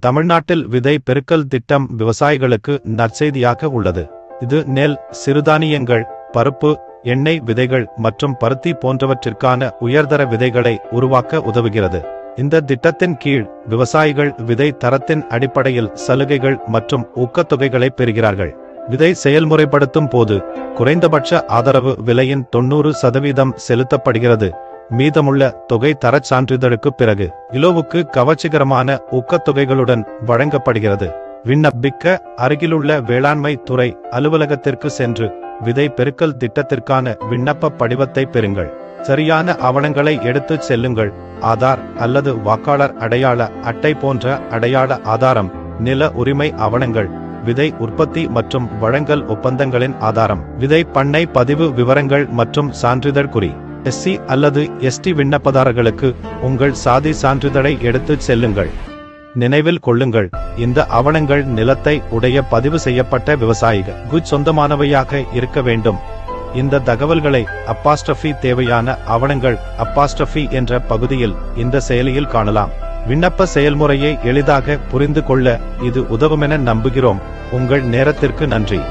தமிழ்நாட்டில் விதை பெருக்கல் திட்டம் விவசாயிகளுக்கு நற்செய்தியாக உள்ளது. இது நெல், சிறுதானியங்கள், பருப்பு, எண்ணெய் விதைகள் மற்றும் பருத்தி போன்றவற்றிற்கான உயர்தர விதைகளை உருவாக்க உதவுகிறது. இந்த திட்டத்தின் கீழ் விவசாயிகள் விதை தரத்தின் அடிப்படையில் சலுகைகள் மற்றும் ஊக்கத்தொகைகளை பெறுகிறார்கள். விதை செயல்முறைப்படுத்தும் போது குறைந்தபட்ச ஆதரவு விலையின் 90% செலுத்தப்படுகிறது. மீதமுள்ள தொகை தரச் சான்றிதழுக்கு பிறகு கிலோவுக்கு கவர்ச்சிகரமான ஊக்கத்தொகைகளுடன் வழங்கப்படுகிறது. விண்ணப்பிக்க அருகிலுள்ள வேளாண்மை துறை அலுவலகத்திற்கு சென்று விதை பெருக்கல் திட்டத்திற்கான விண்ணப்ப படிவத்தை பெறுங்கள். சரியான ஆவணங்களை எடுத்துச் செல்லுங்கள். ஆதார் அல்லது வாக்காளர் அடையாள அட்டை போன்ற அடையாள ஆதாரம், நில உரிமை ஆவணங்கள், விதை உற்பத்தி மற்றும் வழங்கல் ஒப்பந்தங்களின் ஆதாரம், விதை பண்ணை பதிவு விவரங்கள் மற்றும் சான்றிதழ் குறி. SC அல்லது ST விண்ணப்பதாரர்களுக்கு உங்கள் சாதி சான்றிதழை எடுத்துச் செல்லுங்கள். நினைவில் கொள்ளுங்கள், இந்த ஆவணங்கள் நிலத்தை உடைய பதிவு செய்யப்பட்ட விவசாயிக்கு சொந்தமானவையாக இருக்க வேண்டும். இந்த தகவல்களை தேவையான ஆவணங்கள் என்ற பகுதியில் இந்த செயலியில் காணலாம். விண்ணப்ப செயல்முறையை எளிதாக புரிந்து கொள்ள இது உதவுமென நம்புகிறோம். உங்கள் நேரத்திற்கு நன்றி.